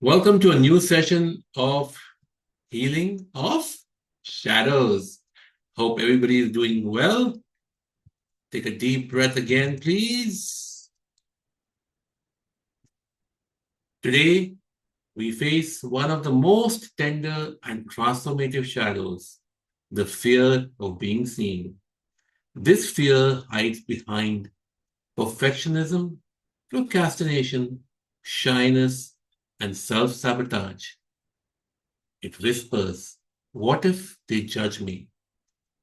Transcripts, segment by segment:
Welcome to a new session of Healing of Shadows. Hope everybody is doing well. Take a deep breath again, please. Today, we face one of the most tender and transformative shadows, the fear of being seen. This fear hides behind perfectionism, procrastination, shyness, and self sabotage. It whispers, what if they judge me?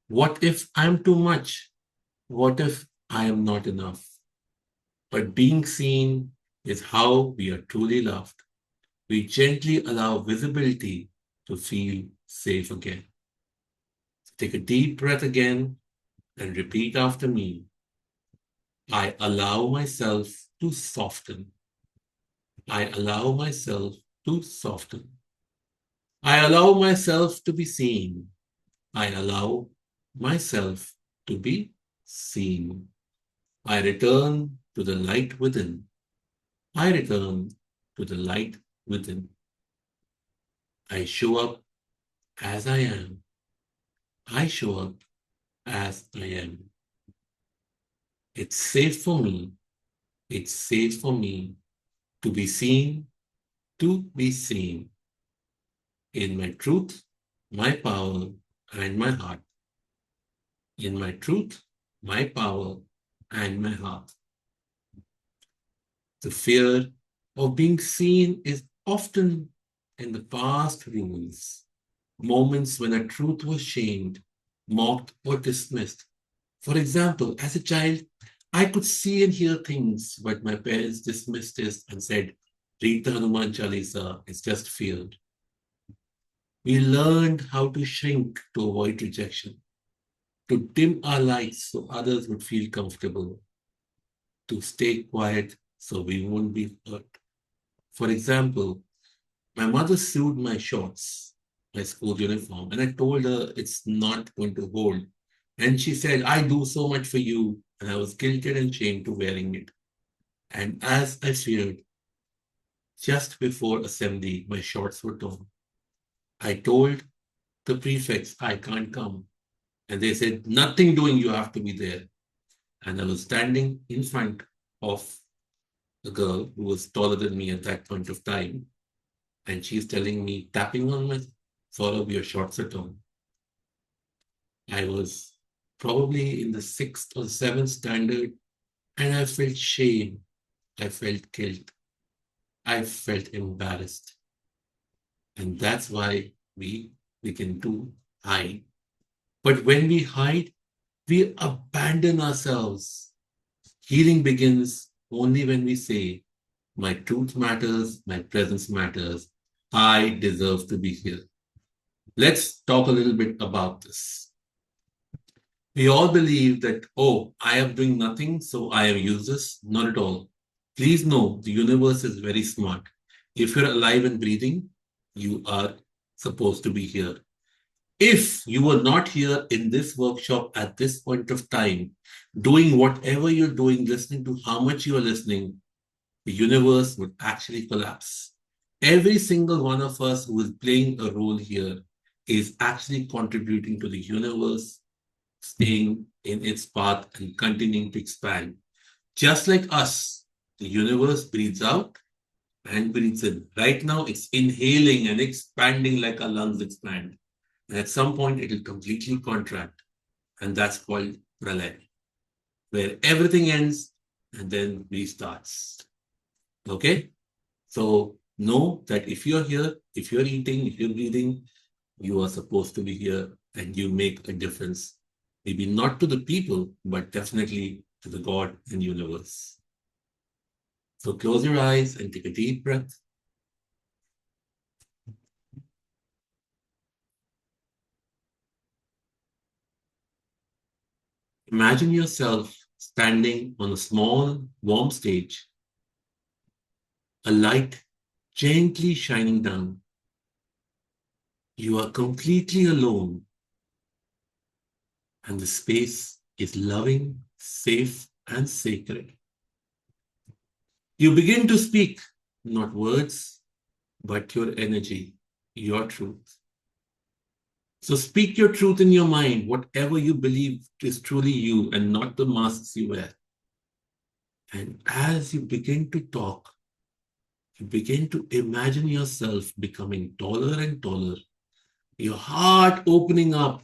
What if I'm too much? What if I am not enough? But being seen is how we are truly loved. We gently allow visibility to feel safe again. Take a deep breath again and repeat after me. I allow myself to soften. I allow myself to soften. I allow myself to be seen. I allow myself to be seen. I return to the light within. I return to the light within. I show up as I am. I show up as I am. It's safe for me. It's safe for me to be seen, to be seen in my truth, my power, and my heart. In my truth, my power, and my heart. The fear of being seen is often in the past rules, moments when a truth was shamed, mocked, or dismissed. For example, as a child, I could see and hear things, but my parents dismissed it and said, read the Hanuman Chalisa, it's just fear. We learned how to shrink to avoid rejection, to dim our lights so others would feel comfortable, to stay quiet so we won't be hurt. For example, my mother sewed my shorts, my school uniform, and I told her it's not going to hold. And she said, I do so much for you. And I was guilted and shamed to wearing it. And as I feared, just before assembly, my shorts were torn. I told the prefects I can't come. And they said, nothing doing, you have to be there. And I was standing in front of a girl who was taller than me at that point of time. And she's telling me, tapping on my Saurabh, your shorts are torn. I was probably in the sixth or seventh standard, and I felt shame. I felt guilt. I felt embarrassed. And that's why we begin to hide. But when we hide, we abandon ourselves. Healing begins only when we say, my truth matters, my presence matters, I deserve to be here. Let's talk a little bit about this. We all believe that, oh, I am doing nothing, so I am useless. Not at all. Please know the universe is very smart. If you're alive and breathing, you are supposed to be here. If you were not here in this workshop at this point of time, doing whatever you're doing, listening to how much you are listening, the universe would actually collapse. Every single one of us who is playing a role here is actually contributing to the universe staying in its path and continuing to expand. Just like us, the universe breathes out and breathes in. Right now, it's inhaling and expanding like our lungs expand. And at some point, it will completely contract. And that's called pralay, where everything ends and then restarts. Okay? So know that if you're here, if you're eating, if you're breathing, you are supposed to be here and you make a difference. Maybe not to the people, but definitely to the God and universe. So close your eyes and take a deep breath. Imagine yourself standing on a small, warm stage, a light gently shining down. You are completely alone, and the space is loving, safe, and sacred. You begin to speak, not words, but your energy, your truth. So speak your truth in your mind, whatever you believe is truly you and not the masks you wear. And as you begin to talk, you begin to imagine yourself becoming taller and taller, your heart opening up,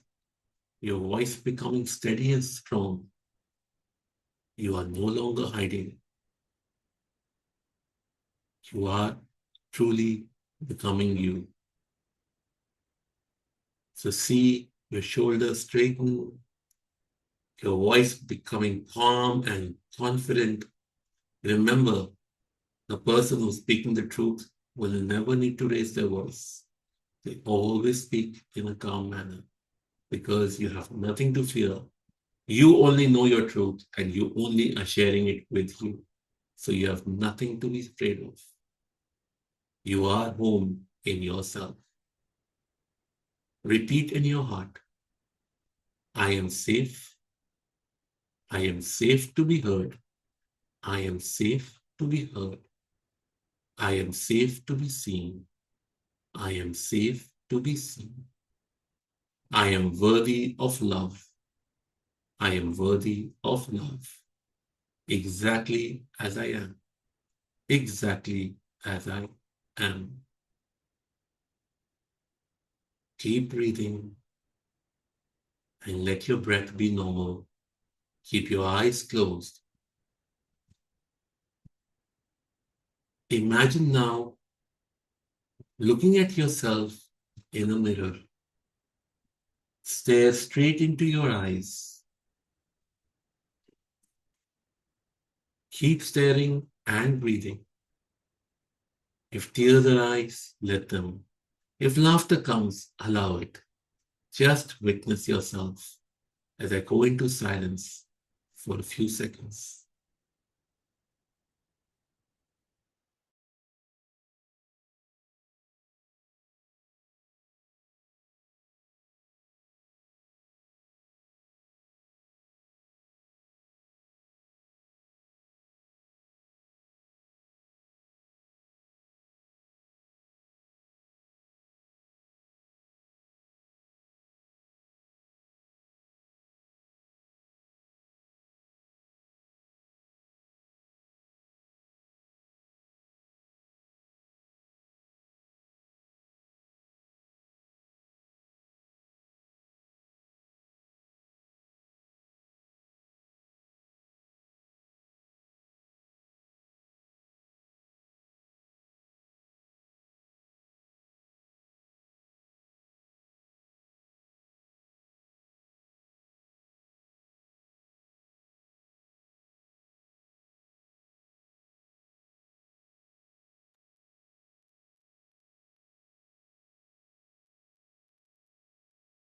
your voice becoming steady and strong. You are no longer hiding. You are truly becoming you. So see your shoulders straighten, your voice becoming calm and confident. Remember, the person who's speaking the truth will never need to raise their voice. They always speak in a calm manner because you have nothing to fear. You only know your truth and you only are sharing it with you. So you have nothing to be afraid of. You are home in yourself. Repeat in your heart, I am safe. I am safe to be heard. I am safe to be heard. I am safe to be seen. I am safe to be seen. I am worthy of love. I am worthy of love. Exactly as I am. Exactly as I am. Keep breathing and let your breath be normal. Keep your eyes closed. Imagine now looking at yourself in a mirror. Stare straight into your eyes. Keep staring and breathing. If tears arise, let them. If laughter comes, allow it. Just witness yourself as I go into silence for a few seconds.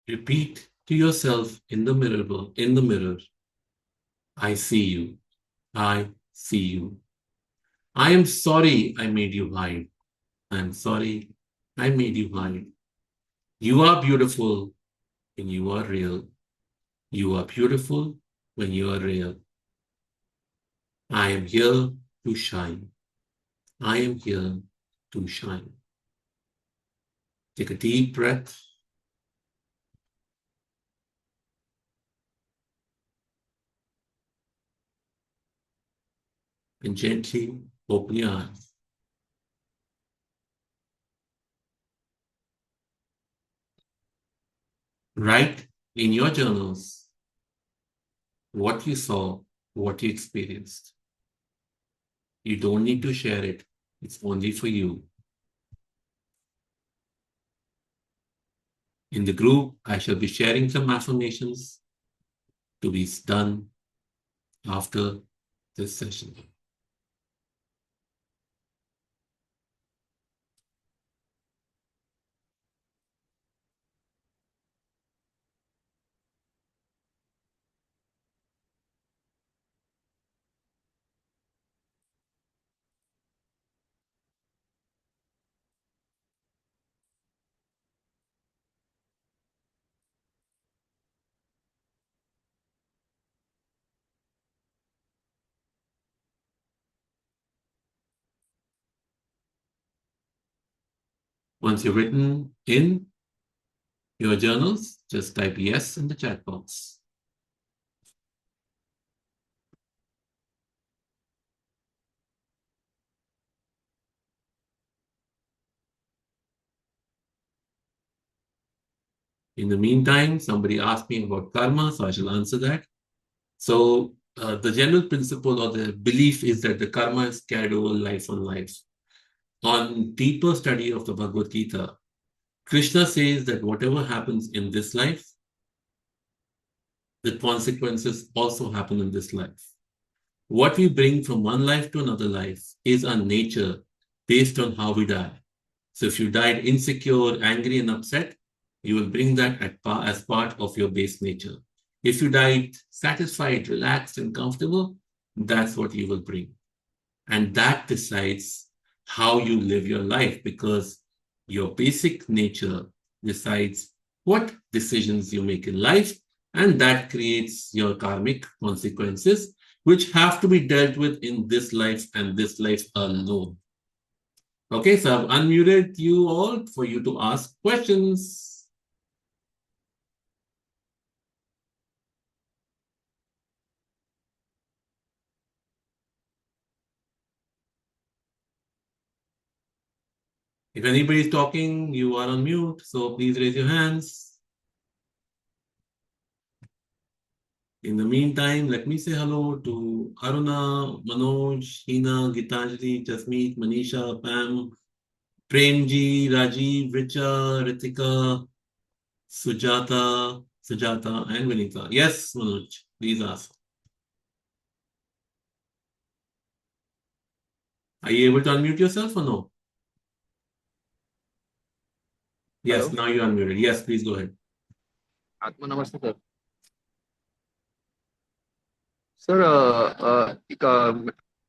Repeat to yourself in the mirror, I see you. I see you. I am sorry I made you hide. I am sorry I made you hide. You are beautiful when you are real. You are beautiful when you are real. I am here to shine. I am here to shine. Take a deep breath and gently open your eyes. Write in your journals what you saw, what you experienced. You don't need to share it, it's only for you. In the group, I shall be sharing some affirmations to be done after this session. Once you've written in your journals, just type yes in the chat box. In the meantime, somebody asked me about karma, so I shall answer that. So, the general principle or the belief is that the karma is carried over life on life. On deeper study of the Bhagavad Gita, Krishna says that whatever happens in this life, the consequences also happen in this life. What we bring from one life to another life is our nature based on how we die. So if you died insecure, angry, and upset, you will bring that as part of your base nature. If you died satisfied, relaxed, and comfortable, that's what you will bring. And that decides how you live your life, because your basic nature decides what decisions you make in life, and that creates your karmic consequences, which have to be dealt with in this life and this life alone. Okay, so I've unmuted you all for you to ask questions. If anybody is talking, you are on mute, so please raise your hands. In the meantime, let me say hello to Aruna, Manoj, Hina, Gitanjali, Jasmeet, Manisha, Pam, Premji, Rajiv, Richa, Ritika, Sujata, and Vinita. Yes, Manoj, please ask. Are you able to unmute yourself or no? Yes, hello now you're unmuted. Yes, please go ahead. आत्मा नमस्ते sir sir एक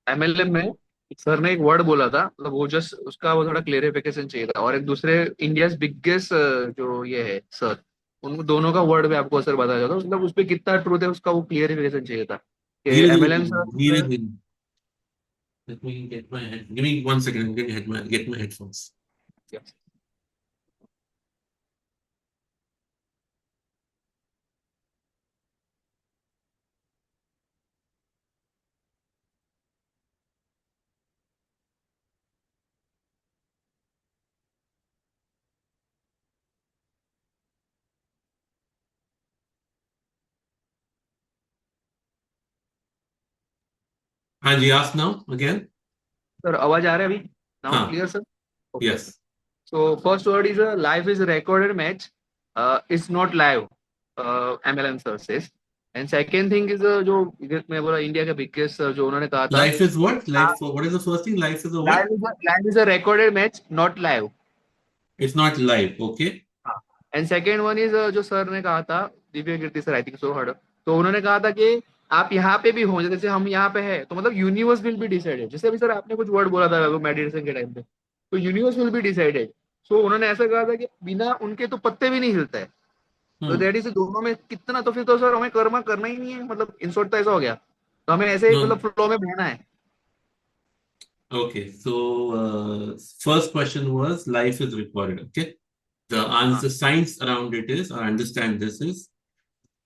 MLM में sir ने एक word बोला था मतलब वो जस्ट उसका वो थोड़ा क्लेरिफिकेशन चाहिए था और एक दूसरे इंडिया बिगेस्ट जो ये है सर उन दोनों का वर्ड में आपको सर बताया था मतलब उस पर कितना ट्रूथ है उसका वो क्लियरिफिकेशन चाहिए था कि Dhire dhire, MLM dhire sir dhire. Let me get my head. Give me 1 second. Get my headphones. Hanji, ask now again. Sir आवाज आ रहा है अभी now Huh. Clear sir okay Yes. So first word is a live is a recorded match. It's not live. MLM sir says. And second thing is जो मैं बोला India का biggest जो उन्होंने कहा था Life is what? What is the first thing? Life is a what? live is a recorded match, not live. It's not live. Okay. हाँ. And second one is जो सर ने कहा था Divya Kirti sir I think so heard तो उन्होंने कहा था कि आप यहाँ पे भी हो जैसे हम यहाँ पे हैं तो मतलब यूनिवर्स विल बी डिसाइडेड जैसे अभी सर आपने कुछ वर्ड बोला था मेडिटेशन के टाइम पे तो universe will be decided so उन्होंने ऐसा कहा था कि बिना उनके तो पत्ते भी नहीं हिलते हैं तो Hmm. दैट इज दोनों में कितना तो फिर तो सर हमें कर्म करना ही नहीं है मतलब इन शॉर्ट तो ऐसा हो गया तो हमें ऐसे ही No. मतलब फ्लो में बहना है Okay. So, first question was life is recorded. Okay. The हाँ answer, science around it is, or understand this is,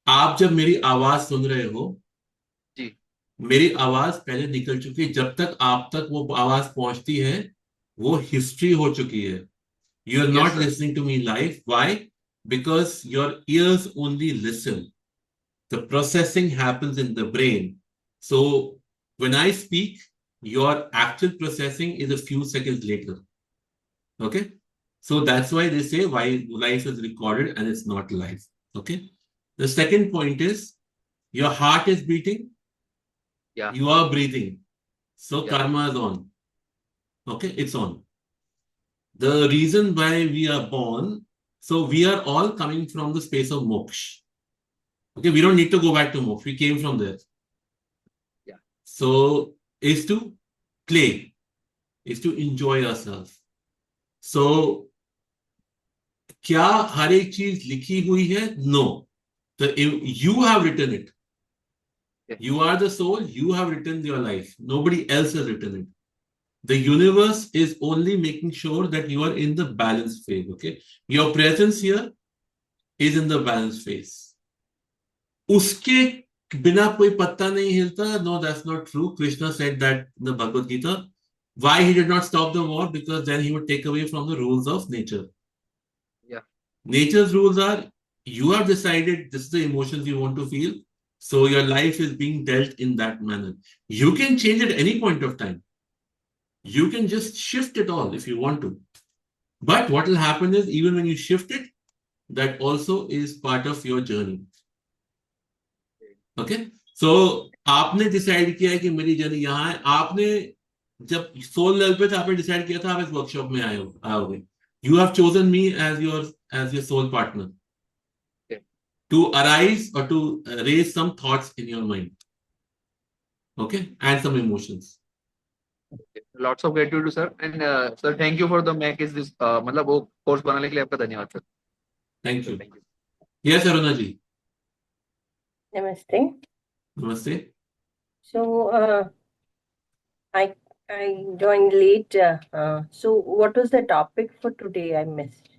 आप जब मेरी आवाज सुन रहे हो, जी मेरी आवाज पहले निकल चुकी है, जब तक आप तक वो आवाज पहुंचती है वो हिस्ट्री हो चुकी है. You are yes not sir listening to me live. Why? Because your ears only listen. The processing happens in the brain. So when I speak, your actual processing is a few seconds later. Okay? So that's why they say why life is recorded and it's not live. Okay? The second point is your heart is beating, या you are breathing. So या karma is on. Okay? It's on. The reason why we are born, so we are all coming from the space of moksha. Okay, we don't need to go back to moksha. We came from there. या So is to play, is to enjoy ourselves. So क्या हर एक चीज लिखी हुई है? No. So you have written it. You are the soul. You have written your life. Nobody else has written it. The universe is only making sure that you are in the balance phase. Okay, your presence here is in the balance phase. उसके बिना कोई पत्ता नहीं हिलता. No, that's not true. Krishna said that in the Bhagavad Gita. Why he did not stop the war? Because then he would take away from the rules of nature. Yeah. Nature's rules are, you have decided this is the emotions you want to feel, so your life is being dealt in that manner. You can change at any point of time. You can just shift it all if you want to. But what will happen is, even when you shift it, that also is part of your journey. Okay? So, आपने decide किया है कि मेरी journey यहाँ है. आपने जब soul level पे था, आपने डिसाइड किया था आप इस वर्कशॉप में आओगे. You have chosen me as your soul partner to arise or to raise some thoughts in your mind. Okay? And some emotions. Lots of gratitude sir. And sir thank you for the make is this, मतलब वो कोर्स बनाने के लिए आपका धन्यवाद sir. Thank you. Thank you. Yes, Aruna ji. Namaste. Namaste. So, I joined late. So, what was the topic for today? I missed.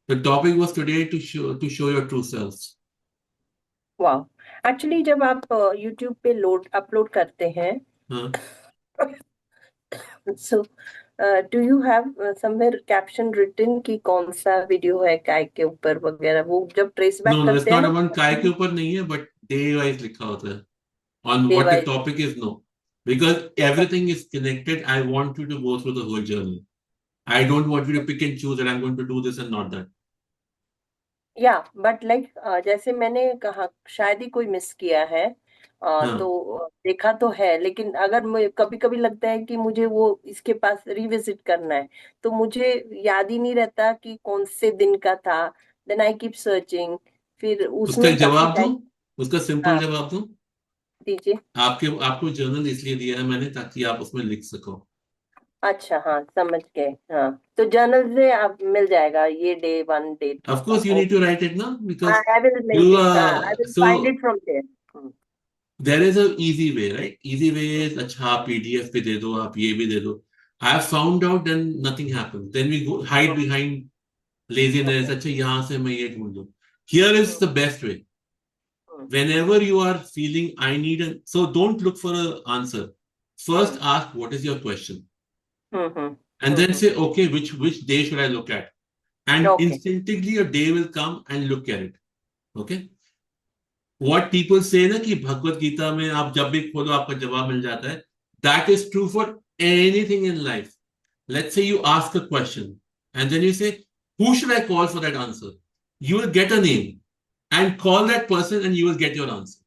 The topic was today to show your true selves. Wow. Actually, जब आप YouTube पे upload करते हैं, so do you have somewhere caption written कि कौन सा video है काय के ऊपर वगैरह, वो जब ट्रेस बैक No, it's करते हैं not ना, about काय के ऊपर नहीं है, but day wise लिखा होता है. On day what the wise. topic is, no. Because everything is connected. I want you to go through the whole journey. I don't want you to pick and choose that I'm going to do this and not that. या but like जैसे मैंने कहा शायद ही कोई miss किया है. हाँ. तो देखा तो है, लेकिन अगर कभी कभी लगता है कि मुझे वो इसके पास रिविजिट करना है, तो मुझे याद ही नहीं रहता कि कौन से दिन का था. देन आई कीप सर्चिंग, फिर उसका उसमें एक काफी जवाब दूं. टाइम. उसका सिंपल हाँ, जवाब दूं. दीजिए. आपको जर्नल इसलिए दिया है मैंने ताकि आप उसमें लिख सको. अच्छा, हाँ समझ गए. हाँ, तो जर्नल से आप मिल जाएगा ये डे 1 डे 2 Of का. course, you need to write it now because I will you make it. I will find so it from there. there is a easy way, right? Easy way is अच्छा आप PDF पे दे दो, आप ये भी दे दो. I have found out then nothing happens. Then we go hide behind laziness. अच्छा यहाँ से मैं ये ढूंढ लूं. Here is the best way. Whenever you are feeling I need a, so don't look for an answer. First ask what is your question. And then say, okay, which day should I look at? And instinctively a day will come and look at it. Okay? What people say ना कि भगवत गीता में आप जब भी खोलो आपका जवाब मिल जाता है. That is true for anything in life. Let's say you ask a question and then you say, who should I call for that answer? You will get a name and call that person and you will get your answer.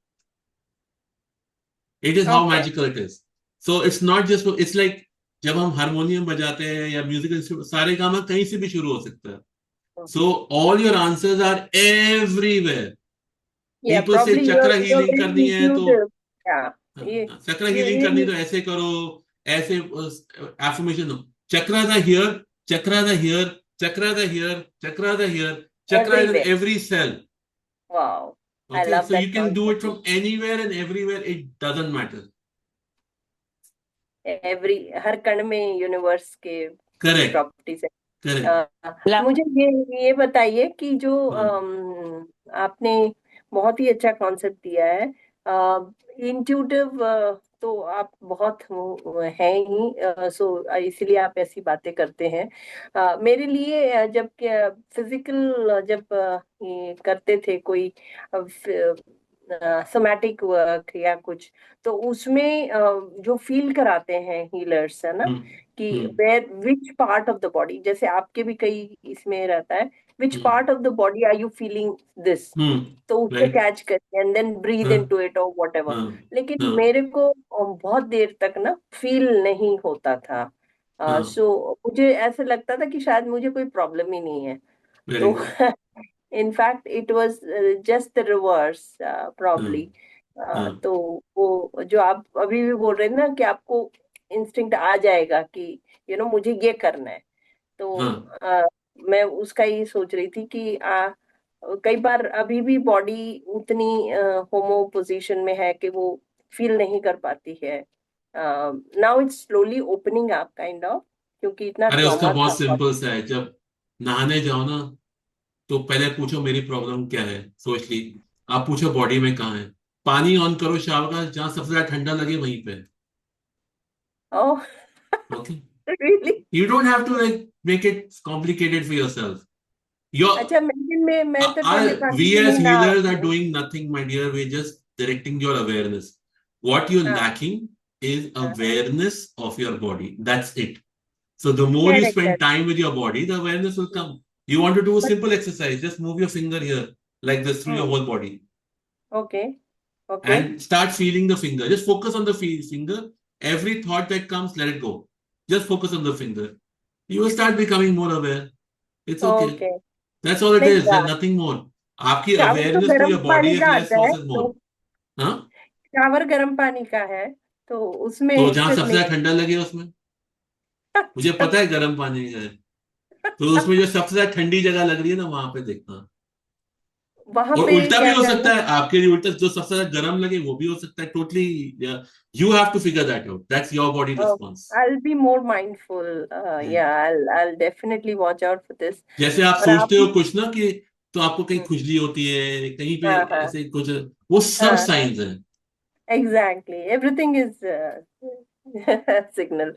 It is how magical it is. So it's not just, it's like जब हम harmonium बजाते हैं या music instrument, सारे काम कहीं से भी शुरू हो सकता है. So all your answers are everywhere. Yeah, People say चक्र हीलिंग करनी है तो चक्र हीलिंग करनी तो ऐसे करो, ऐसे एफर्मेशन दो. Chakras are here, chakras are here, chakras are here, chakras are here, chakra is in every cell. Wow. I Okay, love so that you can do it concept. from anywhere and everywhere. It doesn't matter. हर कण में universe के Correct. Properties है. Correct. मुझे ये बताइए कि जो आपने बहुत ही अच्छा कॉन्सेप्ट दिया है. इंट्यूटिव तो आप बहुत हैं ही, सो इसीलिए आप ऐसी बातें करते हैं. मेरे लिए जब फिजिकल जब ये करते थे कोई सोमैटिक वर्क या कुछ, तो उसमें जो फील कराते हैं हीलर्स है ना, कि where which part of the body, जैसे आपके भी कई इसमें रहता है, which part of the body are you feeling this, तो उसको कैच करते हैं and then breathe into it और व्हाटएवर. लेकिन मेरे को बहुत देर तक ना फील नहीं होता था. सो मुझे ऐसा लगता था कि शायद मुझे कोई प्रॉब्लम ही नहीं है. तो in fact it was just the reverse, probably. तो वो जो आप अभी भी बोल रहे हैं ना कि आपको इंस्टिंक्ट आ जाएगा कि मुझे ये करना है, तो मैं उसका ही सोच रही थी कि कई बार अभी भी बॉडी उतनी होमो पोजीशन में है कि वो फील नहीं कर पाती है. now it's slowly opening up kind of, क्योंकि इतना अरे उसका ट्रॉमा बहुत था सिंपल सा है, जब नहाने जाओ ना तो पहले पूछो मेरी प्रॉब्लम क्या है, सोच ली। आप पूछो बॉडी में कहाँ है, पानी ऑन करो शावर का, जहां सबसे ज्यादा ठंडा लगे वहीं पे। oh okay, really you don't have to like make it complicated for yourself. Your अच्छा मैं तो ठंडे पानी we में as नहीं healers नहाती are हूँ। doing nothing, my dear. We're just directing your awareness. What you're हाँ lacking is हाँ awareness of your body. That's it. So the more you correct spend correct time with your body, the awareness will come. You want to do a but simple exercise, just move your finger here, like this, through your whole body, okay okay and start feeling the finger. Just focus on the finger. Every thought that comes, let it go. Just focus on the finger. You will start becoming more aware. It's okay. Okay That's all it नहीं is. There's nothing more. आपकी shower तो awareness to गर्म your body पानी is का less आता है versus तो more. हाँ? शावर गर्म पानी का है तो तो उसमें जहां फिर सबसे नहीं ज्यादा ठंडा लगे उसमें, मुझे पता है गर्म पानी है, तो उसमें जो सबसे ज्यादा ठंडी जगह लग रही है ना, वहां पे देखना। वहां और पे उल्टा भी क्या हो करना सकता है, आपके लिए उल्टा जो सबसे ज्यादा गर्म लगे वो भी हो सकता है, totally. You have to figure that out, that's your body Oh, response. I'll be more mindful. Yeah, I'll definitely watch out for this. जैसे आप और आप सोचते हो कुछ ना कि, तो आपको कहीं हम्म, खुजली होती है, कहीं पे हाँ हाँ ऐसे कुछ, वो सब हाँ हाँ साइंस हैं। exactly. Everything is signal.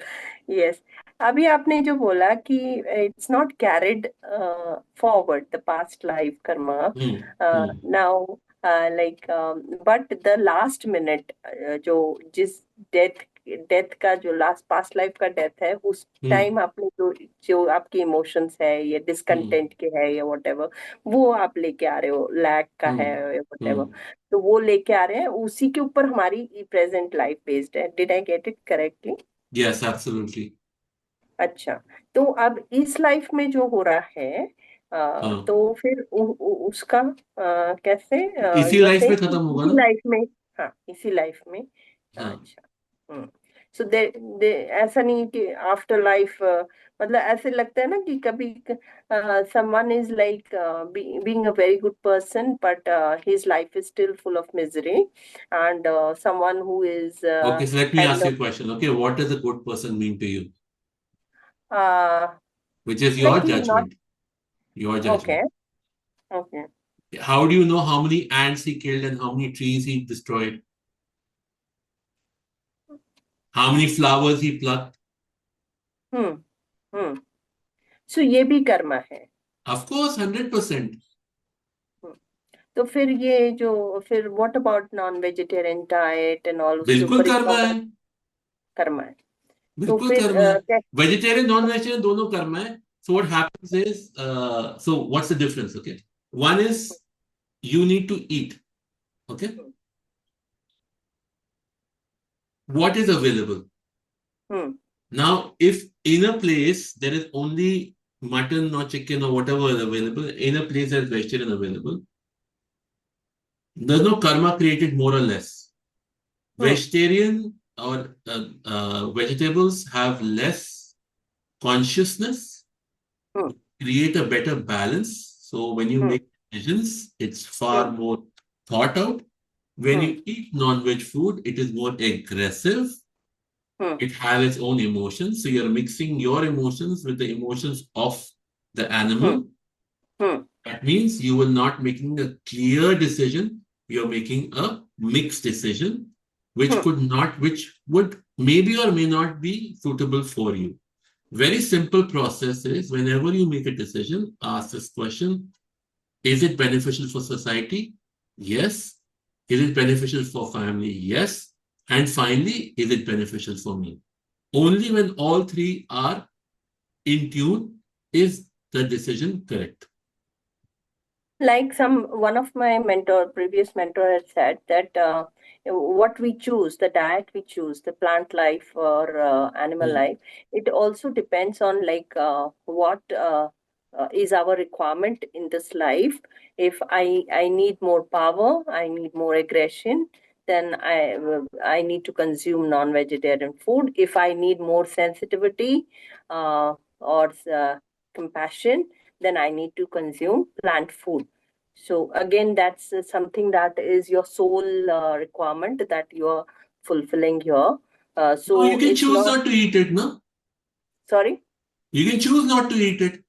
Yes. अभी आपने जो बोला कि it's not carried forward the past life karma. Hmm. Now like but the last minute जो जिस डेथ डेथ का जो लास्ट पास्ट लाइफ का डेथ है उस हम्म। टाइम आपने जो जो आपके इमोशंस है या हम्म। डिसकंटेंट के है या व्हाटएवर वो आप लेके आ रहे हो लैक का है हम्म। या व्हाटएवर हम्म। तो वो लेके आ रहे हैं उसी के ऊपर हमारी प्रेजेंट लाइफ बेस्ड है did I get it correctly yes, absolutely. अच्छा तो अब इस लाइफ में जो हो रहा है हाँ, तो फिर उसका कैसे इसी यू आर लाइफ में सेइंग खत्म होगा इसी ना। लाइफ में हाँ इसी लाइफ में हाँ, अच्छा सो दे ऐसा नहीं कि आफ्टर लाइफ मतलब ऐसे लगता है ना कि कभी someone is like being a very good person but his life is still full of misery and someone who is okay, so let me kind ask you of a question. Okay, what does a good person mean to you? uh, Which is like your he's not judgment. Your okay judgment. okay How do you know how many ants he killed and how many trees he destroyed? How many flowers he plucked? हम्म हम्म सो ये भी कर्मा है Of course, 100%. हम्म, तो फिर ये जो फिर what about non vegetarian diet and all उसके बिल्कुल ऊपर कर्म इतना है। बड़ा कर्मा है तो बिल्कुल फिर कर्म है। वेजिटेरियन नॉन वेजिटेरियन दोनों कर्म है। So what happens is, so what's the difference? Okay, one is you need to eat. Okay, what is available hmm now? If in a place there is only mutton or chicken or whatever is available, in a place there is vegetarian available, there's no karma created more or less. Hmm Vegetarian or vegetables have less consciousness, hmm create a better balance. So when you hmm make decisions, it's far hmm more thought out. When hmm you eat non-veg food, it is more aggressive. Hmm It has its own emotions. So you're mixing your emotions with the emotions of the hmm animal. Hmm That means you will not making a clear decision. You're making a mixed decision, hmm which would maybe or may not be suitable for you. Very simple process is whenever you make a decision, ask this question: is it beneficial for society? Yes. Is it beneficial for family? Yes. And finally, is it beneficial for me? Only when all three are in tune is the decision correct. like one of my previous mentor had said that what we choose, the diet we choose, the plant life or animal Hmm. life, it also depends on like what is our requirement in this life. If I need more power, I need more aggression, then I need to consume non-vegetarian food. If I need more sensitivity or compassion, then I need to consume plant food. So again, that's something that is your sole requirement that you're fulfilling here. No, So you can it's choose not, not to eat it, no? sorry? You can choose not to eat it.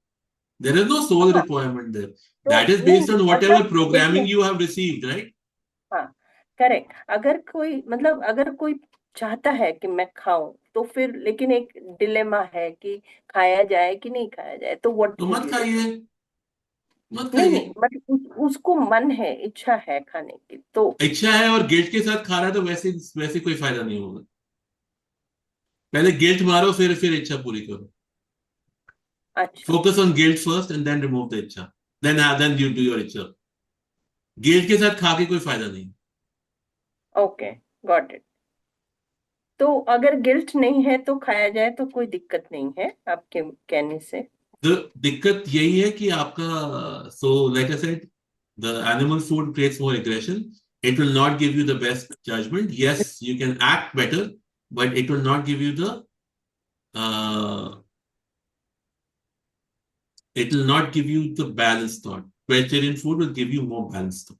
There is no soul हाँ, requirement there. तो That is नहीं based on whatever मतलब programming देखिए, you have received, right? हाँ, correct, अगर कोई मतलब अगर कोई चाहता है कि मैं खाऊं, तो फिर लेकिन एक डिलेमा है कि खाया जाए कि नहीं खाया जाए, तो व्हाट तो वुड मत यू खाइए, रिकमेंड? मत नहीं खाइए। नहीं, बट उसको मन है, इच्छा है खाने की, तो इच्छा है और गिल्ट के साथ खा रहा है तो वैसे वैसे कोई फायदा नहीं होगा। पहले गिल्ट मारो, फिर इच्छा पूरी करो। अच्छा, Focus on guilt first and then remove the इच्छा, then you do your इच्छा। गिल्ट के साथ खा के कोई फायदा नहीं। Okay, got it. तो अगर गिल्ट नहीं है तो खाया जाए तो कोई दिक्कत नहीं है आपके कहने से? तो दिक्कत यही है कि आपका, so like I said, the animal food creates more aggression. It will not give you the best judgement. Yes, you can act better, but it will not give you the it will not give you the balanced thought. Vegetarian food will give you more balanced thought.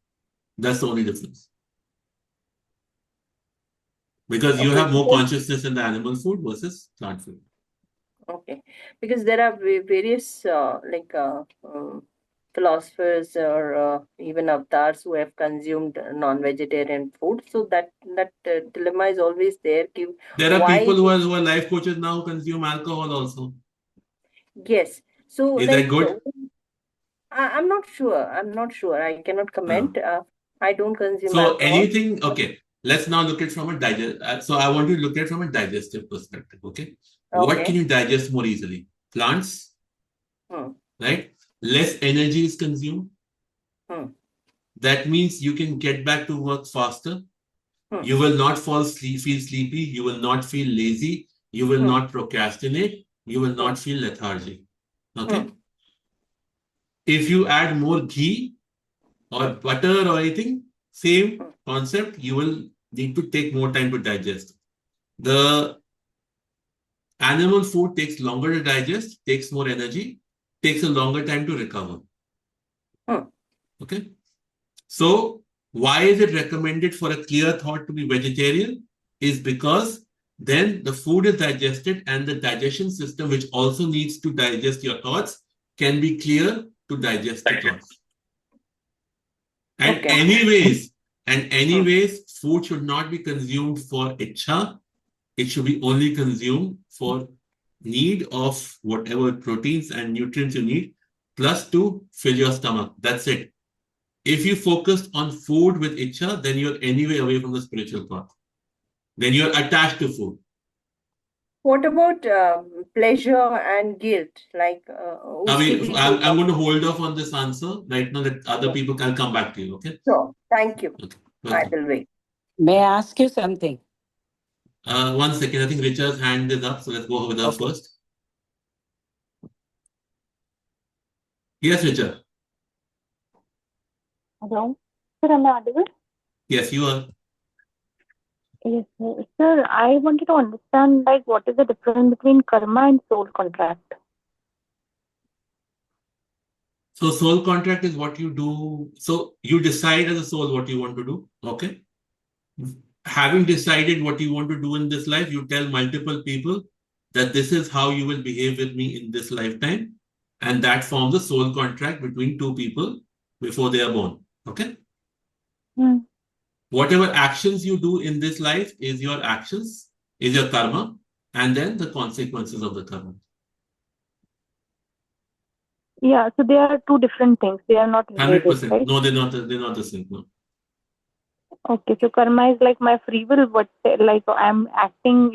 That's the only difference. Because you okay, have more consciousness in the animal food versus plant food. okay, because there are various philosophers or even avatars who have consumed non-vegetarian food, so that dilemma is always there. There are Why? people who are life coaches now who consume alcohol also. Yes. So Is that good? I'm not sure. I'm not sure. I cannot comment. I don't consume So alcohol. anything, okay. Let's now look at from a so I want you to look at from a digestive perspective, okay? What Okay. can you digest more easily? Plants, Hmm. right? Less energy is consumed. Hmm. That means you can get back to work faster. Hmm. You will not feel sleepy. You will not feel lazy. You will not procrastinate. You will not feel lethargic. Okay. If you add more ghee or butter or anything, same concept, you will need to take more time to digest. The animal food takes longer to digest, takes more energy, takes a longer time to recover. Okay. So, why is it recommended for a clear thought to be vegetarian? Is because then the food is digested and the digestion system, which also needs to digest your thoughts, can be clear to digest the thoughts. And Okay. anyways, food should not be consumed for ichha. It should be only consumed for need of whatever proteins and nutrients you need, plus to fill your stomach. That's it. If you focus on food with ichha, then you're anyway away from the spiritual path. Then you're attached to food. What about pleasure and guilt? Like, I'm going to hold off on this answer right now. That other people can come back to you. Okay. Sure. Thank you. Okay. I will wait. May I ask you something? 1 second. I think Richard's hand is up. So let's go with her first. Yes, Richard. Hello. Sir, am I audible? Yes, you are. Yes, sir. Sir, I wanted to understand, like, what is the difference between karma and soul contract? So soul contract is what you do. So you decide as a soul what you want to do. Okay. Having decided what you want to do in this life, you tell multiple people that this is how you will behave with me in this lifetime. And that forms a soul contract between two people before they are born. Okay. Whatever actions you do in this life is your actions, is your karma, and then the consequences of the karma. Yeah, so they are two different things. They are not related, 100%. right? No, they're not the same. No. Okay, so karma is like my free will, but like I'm acting,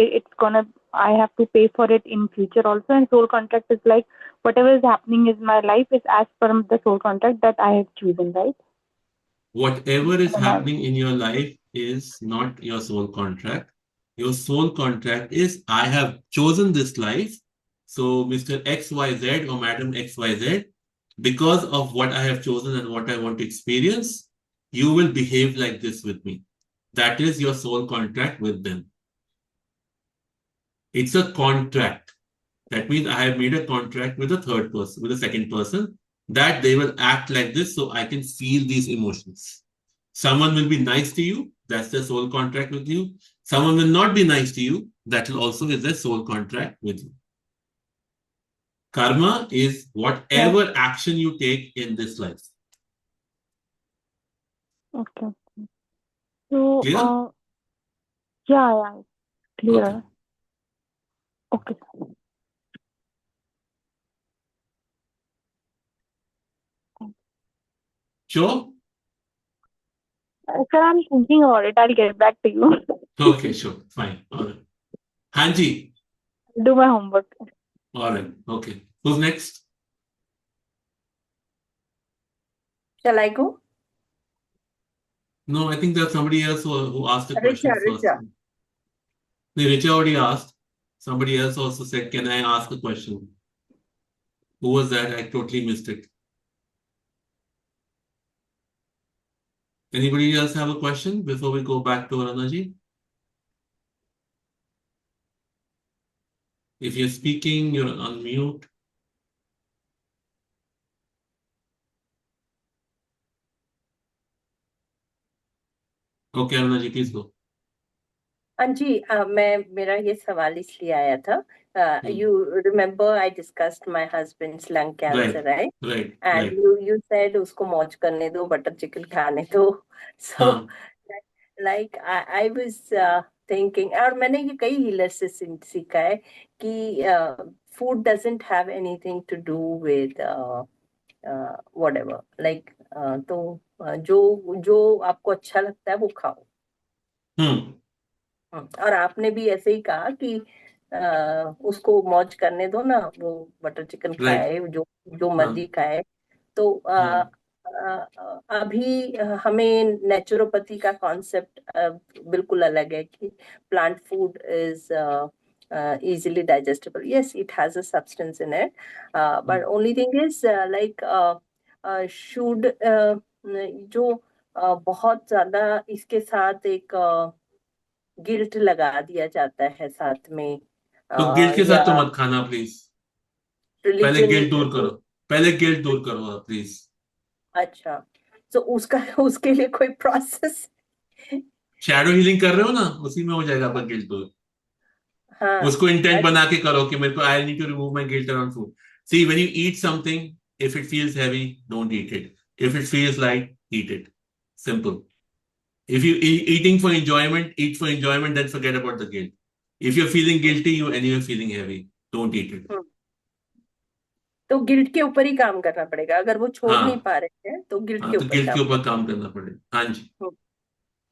I have to pay for it in future also. And soul contract is like whatever is happening in my life is as per the soul contract that I have chosen, right? Whatever is happening in your life is not your soul contract. Your soul contract is, I have chosen this life. So Mr. XYZ or Madam XYZ, because of what I have chosen and what I want to experience, you will behave like this with me. That is your soul contract with them. It's a contract. That means I have made a contract with a third person, with a second person, that they will act like this so I can feel these emotions. Someone will be nice to you, That's their soul contract with you. Someone will not be nice to you. That will also is their soul contract with you. Karma is whatever action you take in this life. Okay. So, Clear? yeah, clear. Okay. Okay. Sure? Sir, I'm thinking about it. I'll get back to you. Okay, sure. Fine. All right. Hanji. Do my homework. All right. Okay. Who's next? Shall I go? No, I think there's somebody else who asked a question first. Richa. No, Richa already asked. Somebody else also said, can I ask a question? Who was that? I totally missed it. Anybody else have a question before we go back to Aranaji? If you're speaking, you're on mute. Okay, Aranaji, please go. हाँ जी, मेरा ये सवाल इसलिए आया था. You remember I discussed my husband's lung cancer, right? Right. And you said उसको मौज करने दो, बटर चिकन खाने दो. So like I was thinking, और मैंने ये कई healers से सीखा है कि food doesn't have anything to do with whatever. Like तो जो आपको अच्छा लगता है वो खाओ. और आपने भी ऐसे ही कहा कि उसको मौज करने दो ना, वो बटर चिकन खाए, जो मर्जी खाए. तो अभी हमें नेचुरोपैथी का कॉन्सेप्ट बिल्कुल अलग है कि plant food is easily digestible. Yes, it has a substance in it, but only thing is like should जो बहुत ज्यादा इसके साथ एक गिल्ट लगा दिया जाता है साथ में. तो गिल्ट के साथ तो मत खाना प्लीज. पहले गिल्ट दूर करो. पहले गिल्ट दूर करो प्लीज. अच्छा, तो उसके लिए कोई प्रोसेस? शैडो हीलिंग कर रहे हो ना, उसी में हो जाएगा आपका गिल्ट दूर. हाँ, उसको इंटेंट बना के करो कि मेरे को I need to remove my guilt around food. See when you eat something, if it feels heavy, don't eat it. If it feels light, eat it. Simple. If you eating for enjoyment, eat for enjoyment, then forget about the guilt. If you're feeling guilty, you're feeling heavy, don't eat it. तो guilt के ऊपर ही काम करना पड़ेगा. अगर वो छोड़ नहीं पा रहे हैं तो गिल्ट के ऊपर काम करना पड़ेगा. हाँ जी.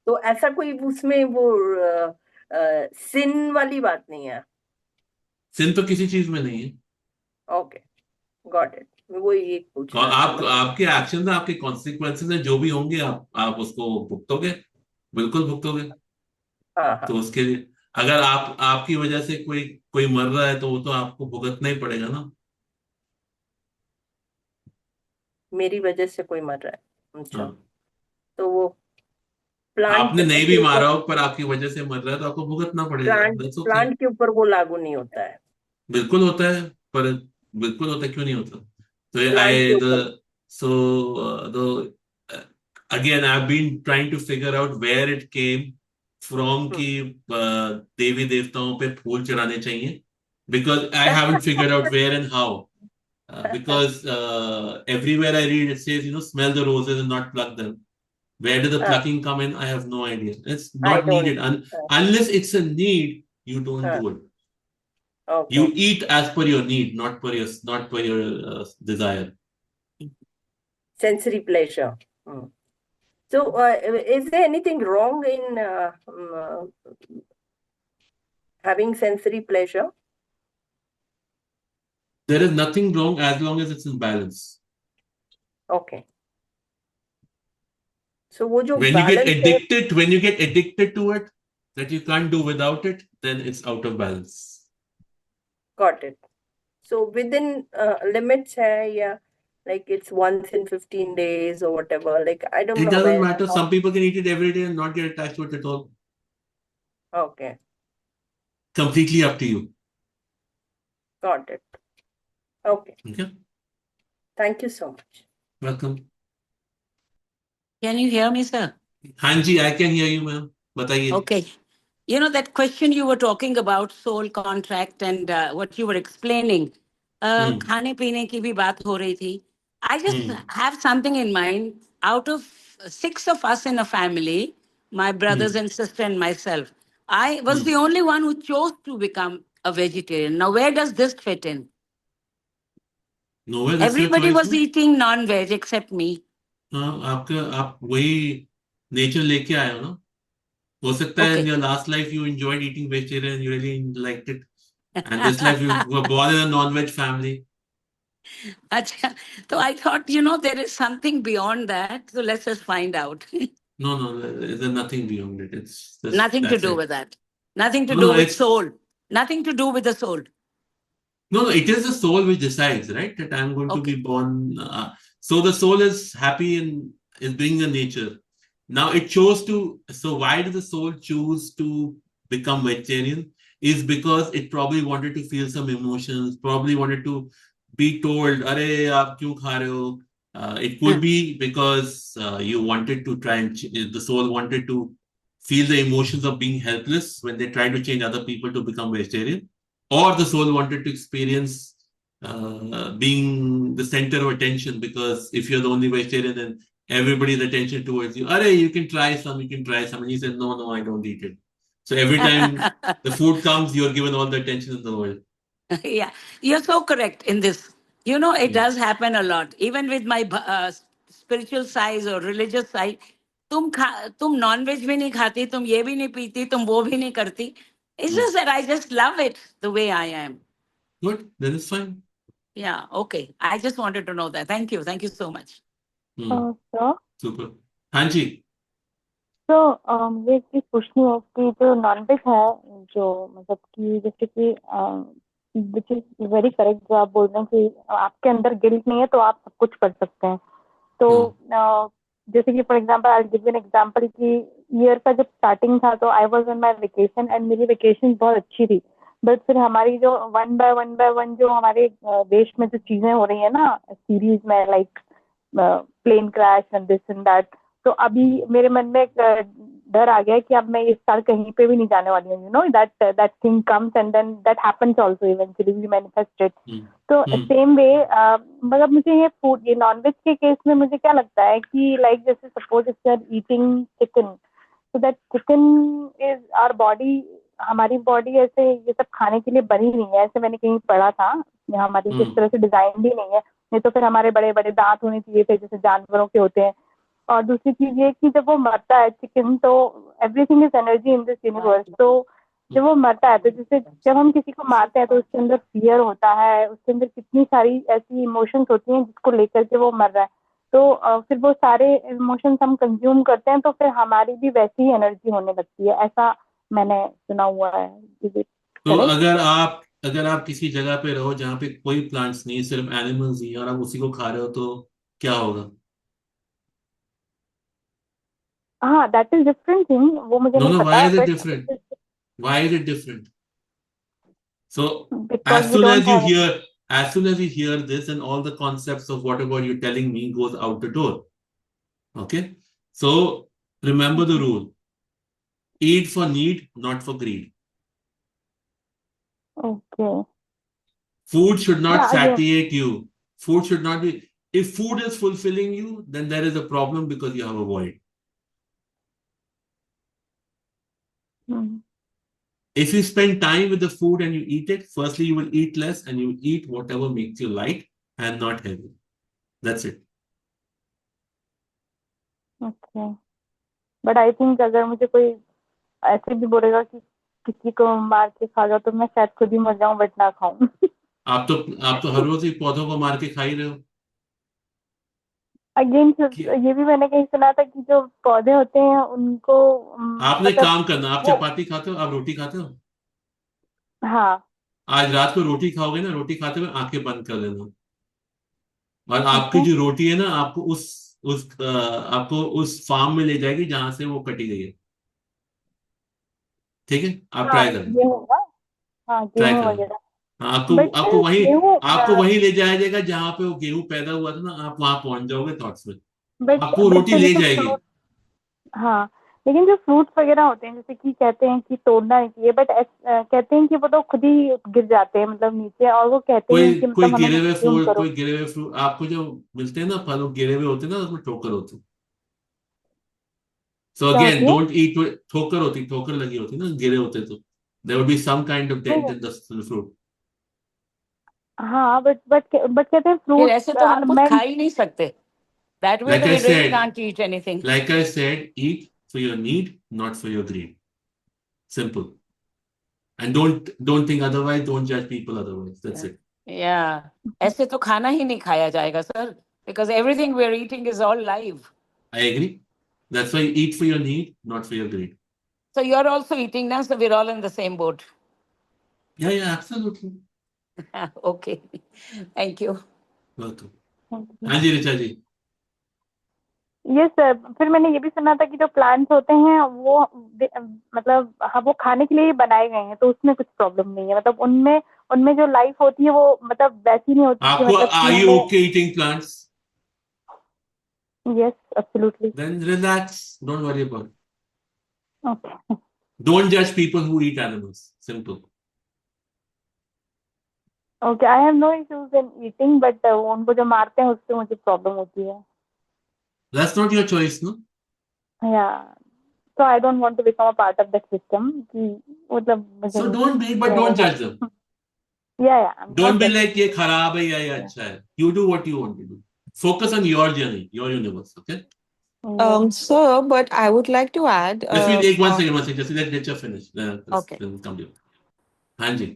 तो ऐसा कोई उसमें वो सिन वाली बात नहीं है. सिन तो किसी चीज में नहीं है. Okay, got it. वो ये पूछ और आपके एक्शन, आपके कॉन्सिक्वेंसेस हैं, जो भी होंगे आप उसको भुगतोगे. बिल्कुल भुगतोगे. तो उसके लिए अगर आपकी वजह से कोई मर रहा है तो वो तो आपको भुगतना ही पड़ेगा ना. मेरी वजह से कोई मर रहा है. अच्छा. तो वो आपने नहीं भी मारा हो पर आपकी वजह से मर रहा है तो आपको भुगतना पड़ेगा. प्लांट के ऊपर वो लागू नहीं होता है. बिल्कुल होता है, पर बिल्कुल होता है, क्यों नहीं होता. So again I've been trying to figure out where it came from कि देवी देवताओं पे फूल चढ़ाने चाहिए, because I haven't figured out where and how. Because everywhere I read it says, smell the roses and not pluck them. Where did the plucking come in? I have no idea. It's not needed. Unless it's a need, you don't do it. Okay. You eat as per your need, not per your desire. Sensory pleasure. So, is there anything wrong in having sensory pleasure? There is nothing wrong as long as it's in balance. Okay. So, when you get addicted to it, that you can't do without it, then it's out of balance. Got it. So, within limits, yeah, like it's once in 15 days or whatever. Like, I don't know. It doesn't matter. Some people can eat it every day and not get attached to it at all. Okay. Completely up to you. Got it. Okay. Okay. Thank you so much. Welcome. Can you hear me, sir? Hanji, I can hear you, ma'am. बताइए। Okay. You know, that question you were talking about, soul contract, and what you were explaining, खाने पीने की भी बात हो रही थी. I just have something in mind. Out of 6 of us in a family, my brothers and sister and myself, I was the only one who chose to become a vegetarian. Now, where does this fit in? Novel इसका Everybody choice was है। eating non-veg except me. हाँ, आप वही nature लेके आए हो ना। हो सकता है in Okay. your last life you enjoyed eating vegetarian, you really liked it, and this life you were born in a non-veg family. Acha. So I thought, you know, there is something beyond that. So let's just find out. No, there's nothing beyond it. It's just Nothing to that's do it. with that. Nothing to No, do with it's soul. Nothing to do with the soul. no, it is the soul which decides, right? That I'm going to be Okay. born. So the soul is happy and is being a nature. Now it chose to. So why did the soul choose to become vegetarian? Is because it probably wanted to feel some emotions. Probably wanted to be told, "Arey, aap kyun kha rahe ho?" It could Hmm. be because you wanted to try and the soul wanted to feel the emotions of being helpless when they try to change other people to become vegetarian, or the soul wanted to experience being the center of attention, because if you're the only vegetarian then everybody's attention towards you. Arey, you can try some, you can try some. And he said, no, I don't eat it. So every time the food comes, you're given all the attention in the world. Yeah, you're so correct in this. You know, it Hmm. does happen a lot. Even with my spiritual side or religious side, तुम non-veg भी नहीं खाती, तुम ये भी नहीं पीती, तुम वो भी नहीं करती. It's just that I just love it the way I am. Good, then it's fine. Yeah, okay. I just wanted to know that. Thank you. Thank you so much. So, Super. हाँ जी। मुझे एक चीज पूछनी है कि जो nonveg है, जो मतलब कि जैसे कि विच इज वेरी करेक्ट, जो आप बोल रहे हैं कि आपके अंदर गिल्ट नहीं है तो आप सब कुछ कर सकते हैं. तो जैसे कि for example I give an example कि ईयर का जब स्टार्टिंग था तो I was on my vacation and मेरी वेकेशन बहुत अच्छी थी. बट फिर हमारी जो वन बाय वन जो हमारे देश में जो चीजें हो रही है ना सीरीज में, like plane crash and this and that, तो अभी मेरे मन में एक डर आ गया है कि अब मैं इस साल कहीं पे भी नहीं जाने वाली हूँ. You know that thing comes and then that happens also eventually, we manifest it. तो सेम वे मतलब मुझे ये फूड, ये नॉनवेज के केस में मुझे क्या लगता है कि लाइक जैसे suppose if you are eating chicken, so that chicken is our body, हमारी बॉडी ऐसे ये सब खाने के लिए बनी नहीं है, ऐसे मैंने कहीं पढ़ा था. हमारी इस तरह से डिजाइन भी नहीं है, नहीं तो फिर हमारे बड़े बड़े दांत होने चाहिए थे जैसे जानवरों के होते हैं. और दूसरी चीज ये कि जब वो मरता है चिकन, तो everything is energy in this universe. तो जब वो मरता है तो जैसे जब हम किसी को मारते हैं तो उसके अंदर फियर होता है, उसके अंदर कितनी सारी ऐसी इमोशंस होती हैं जिसको लेकर के वो मर रहा है. तो फिर वो सारे इमोशंस हम कंज्यूम करते हैं तो फिर हमारी भी वैसी ही एनर्जी होने लगती है, ऐसा मैंने सुना हुआ है. तो अगर आप किसी जगह पे रहो जहाँ पे कोई प्लांट्स नहीं, सिर्फ एनिमल्स ही, और आप उसी को खा रहे हो, तो क्या होगा? हाँ, दैट इज डिफरेंट थिंग, वो मुझे नहीं No, पता. why is it but different? Why is it different? So because we don't have. as soon as you hear this, and all the concepts of whatever you're telling me goes out the door. Okay? So remember the rule. Eat for need, not for greed. Okay. Food should not Yeah, again. satiate you. Food should not be. If food is fulfilling you, then there is a problem because you have a void. If you spend time with the food and you eat it, firstly, you will eat less and you will eat whatever makes you light and not heavy. That's it. Okay. But I think अगर मुझे कोई ऐसे भी बोलेगा कि किसी को मार के खा जाओ तो मैं शायद खुद ही मर जाऊं बट ना खाऊं. आप तो हर रोज ही पौधों को मार के खा ही रहे हो. अगेन ये भी मैंने कहीं सुना था कि जो पौधे होते हैं उनको आपने मतलब काम करना. आप वो, चपाती खाते हो, आप रोटी खाते हो. हाँ, आज रात को रोटी खाओगे ना, रोटी खाते हुए आंखें बंद कर लेना, और आपकी ओके. जो रोटी है ना, आपको उस फार्म में ले जाएगी जहां से वो कटी गई है. ठीक है, आप हाँ, ट्राई करना. गेहूं ना, हाँ ट्राई गेहूं करना. वगैरह. हाँ, बट आपको गेहूं, वहीं ले जाया जाएगा जहां पे वो गेहूं पैदा हुआ था ना. आप वहां पहुंच जाओगे थॉट्स में. बट आपको रोटी फिर ले देखो जाएगी. हाँ, लेकिन जो फ्रूट्स वगैरह होते हैं जैसे कि कहते हैं कि तोड़ना नहीं चाहिए, बट कहते हैं कि वो तो खुद ही गिर जाते हैं मतलब नीचे, और वो कहते हैं कि कोई मतलब हमें गिरे हुए कंज्यूम फूल, करो। कोई गिरे हुए फ्रूट आपको जो मिलते हैं ना, फल, वो गिरे हुए होते हैं ना, उसमें ठोकर होती है। सो क्या अगेन होती है? डोंट ईट, ठोकर होती, ठोकर लगी होती ना, गिरे होते तो there will be some kind of dent नहीं, इन द फ्रूट। हाँ बट कहते हैं फिर फ्रूट्स, ऐसे तो हम कुछ मैं, खा ही नहीं सकते. That way Like I we really said, can't eat anything. like I said, eat for your need, not for your greed. Simple. And don't think otherwise. Don't judge people otherwise. That's Yeah. it. Yeah. ऐसे तो खाना ही नहीं खाया जाएगा sir, because everything we're eating is all live. I agree. That's why eat for your need, not for your greed. So you're also eating now, so we're all in the same boat. Yeah, yeah, absolutely. Okay. Thank you. Welcome. हाँ जी ऋचा जी. Yes sir, फिर मैंने ये भी सुना था कि जो plants होते हैं वो मतलब हाँ वो खाने के लिए ही बनाए गए हैं, तो उसमें कुछ प्रॉब्लम नहीं है, मतलब उनमें उनमें जो लाइफ होती है वो मतलब वैसी नहीं होती कि आपको, मतलब कि are you हमें. okay eating plants? Yes absolutely. Then relax. Don't worry about it. Okay. Don't judge people who eat animals. Simple. Okay, I have no issues in eating, but उनको जो मारते हैं उससे मुझे प्रॉब्लम होती है. That's not your choice, no? Yeah, so I don't want to become a part of that system कि मतलब मुझे So नहीं don't be, but don't रहेगा. judge them. या I am Don't not be judging. like ये खराब है या ये अच्छा है. You do what you want to do. Focus on your journey, your universe. Okay. Sir, but I would like to add. Just we take one second, one second. Just let Richa finish. Okay. Then come to you. हाँ जी.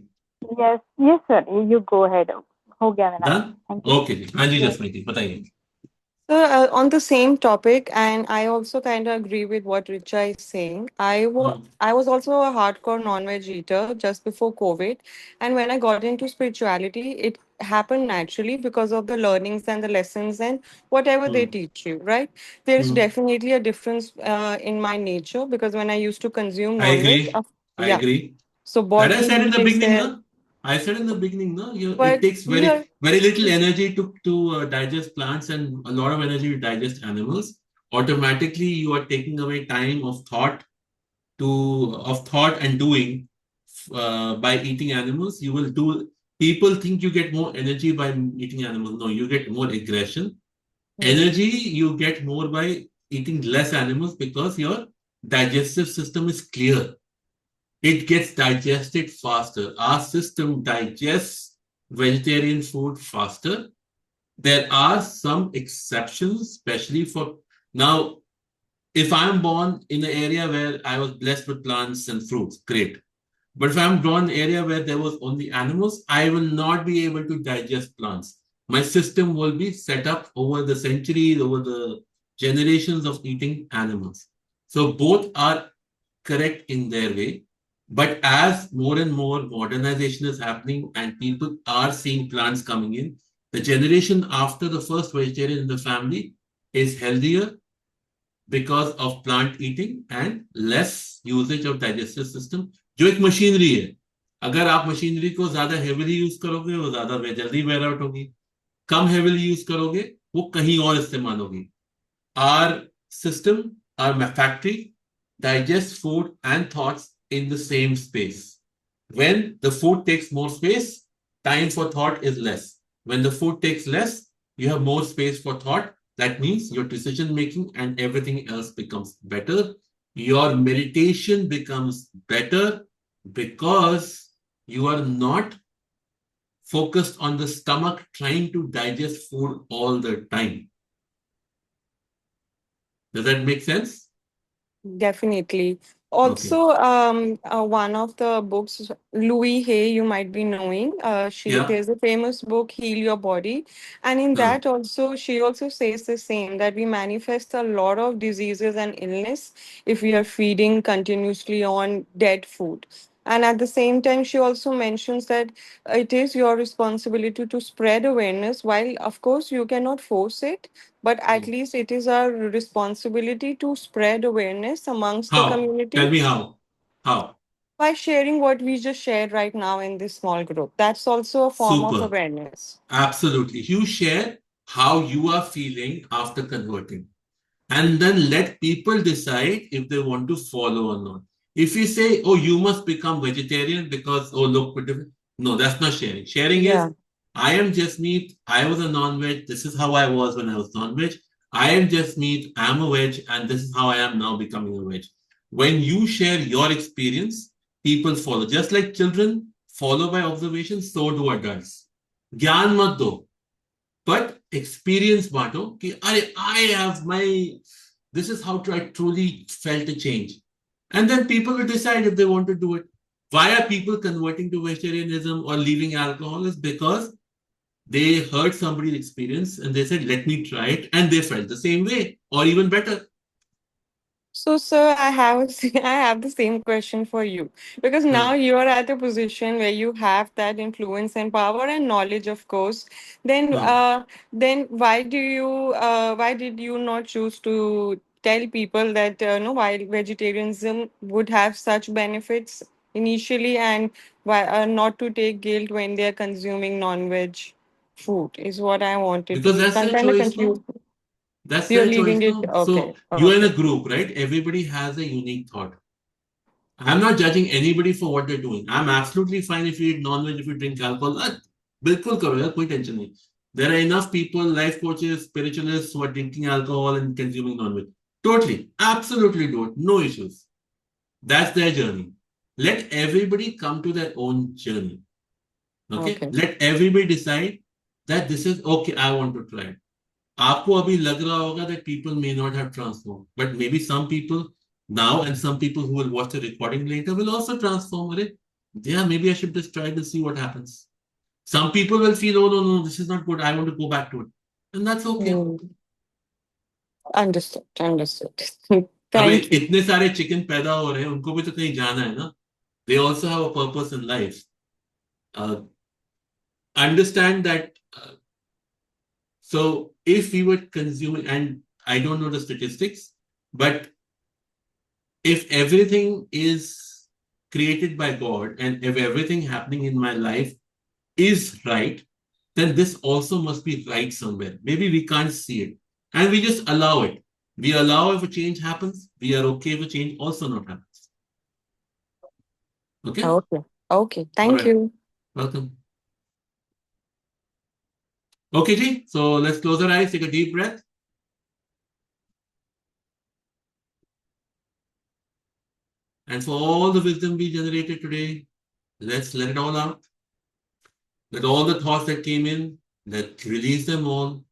Yes yes sir, you go ahead. हो गया मेरा. Done? Thank you. Okay जी. हाँ जी जसमीत जी बताइए. So, on the same topic, and I also kind of agree with what Richa is saying. I was also a hardcore non-veg eater just before COVID, and when I got into spirituality, it happened naturally because of the learnings and the lessons and whatever they teach you. Right? There's definitely a difference in my nature because when I used to consume I non-veg, agree. I yeah. agree. So That I body said in heat the is beginning, there, no? I said in the beginning, no? It but takes very yeah. very little energy to digest plants and a lot of energy to digest animals. Automatically, you are taking away time of thought and doing by eating animals. You will do. People think you get more energy by eating animals. No, you get more aggression. Energy you get more by eating less animals because your digestive system is clear. It gets digested faster. Our system digests vegetarian food faster. There are some exceptions, especially for now. If I'm born in an area where I was blessed with plants and fruits, great. But if I'm born in an area where there was only animals, I will not be able to digest plants. My system will be set up over the centuries, over the generations of eating animals. So both are correct in their way. But as more and more modernization is happening and people are seeing plants coming in, the generation after the first vegetarian in the family is healthier because of plant eating and less usage of digestive system. जो एक machinery है, अगर आप machinery को ज्यादा heavily use करोगे वो ज्यादा जल्दी वेयर आउट होगी, कम हेविली यूज करोगे वो कहीं और इस्तेमाल होगी. Our system, our factory digests food and thoughts in the same space. When the food takes more space, time for thought is less. When the food takes less, you have more space for thought. That means your decision making and everything else becomes better. Your meditation becomes better because you are not focused on the stomach trying to digest food all the time. Does that make sense? Definitely. Okay. Also, one of the books, Louis Hay, you might be knowing. Yeah. There's a famous book, Heal Your Body, and in that also, she also says the same that we manifest a lot of diseases and illness if we are feeding continuously on dead food. And at the same time, she also mentions that it is your responsibility to spread awareness. While of course you cannot force it, but at least it is our responsibility to spread awareness amongst the How? Tell community me how. How? by sharing what we just shared right now in this small group. That's also a form of Super. awareness. Absolutely. You share how you are feeling after converting. and then let people decide if they want to follow or not. If you say, oh, you must become vegetarian because, oh, look, no, that's not sharing. Sharing Yeah. is, I am just meat. I was a non-veg. This is how I was when I was non-veg. I am just meat. I'm a veg. And this is how I am now becoming a veg. When you share your experience, people follow. Just like children follow by observation, so do adults. Gyan mat do. But experience bato कि I have my, this is how I truly felt a change. And then people will decide if they want to do it. Why are people converting to vegetarianism or leaving alcohol? Is because they heard somebody's experience and they said, let me try it. And they felt the same way or even better. So, sir, I have the same question for you because now you are at a position where you have that influence and power and knowledge, of course. Then why did you not choose to tell people that no, while vegetarianism would have such benefits initially, and why not to take guilt when they are consuming non-veg food is what I wanted Because to. that's I'm their kind of choice, confused. no? That's You're their leaving choice, it. no? Okay. So you're in a Okay. group, right? Everybody has a unique thought. I'm not judging anybody for what they're doing. I'm absolutely fine if you eat non-veg, if you drink alcohol. बिल्कुल करो यार, कोई tension नहीं. There are enough people, life coaches, spiritualists who are drinking alcohol and consuming non-veg. Totally, absolutely do it. No issues. That's their journey. Let everybody come to their own journey. Okay? Okay. Let everybody decide that this is okay, I want to try it. आपको अभी लग रहा होगा that people may not have transformed, but maybe some people now and some people who will watch the recording later will also transform. Yeah, maybe I should just try to see what happens. Some people will feel, oh no, this is not good. I want to go back to it, and that's okay. Understood. Understood. अबे Thank you. इतने सारे chicken पैदा हो रहे हैं, उनको भी तो कहीं जाना है ना. They also have a purpose in life. Understand that. So if we were consuming, and I don't know the statistics, but if everything is created by God and if everything happening in my life is right, then this also must be right somewhere. Maybe we can't see it. And we just allow it. We allow if a change happens. We are okay if a change also not happens. Okay? Okay. Okay. All Thank right. you. Welcome. Okay, Ji. So let's close our eyes, take a deep breath. And for all the wisdom we generated today, let's let it all out. Let all the thoughts that came in, let's release them all.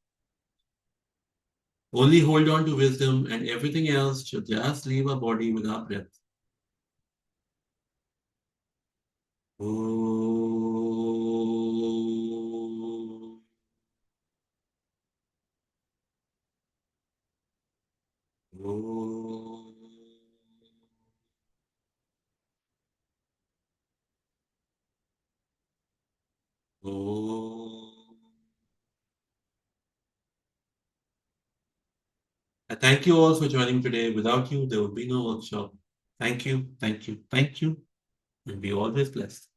Only hold on to wisdom, and everything else should just leave our body with our breath. Om. Om. Om. I thank you all for joining today. Without you, there would be no workshop. Thank you, thank you, thank you, and be always blessed.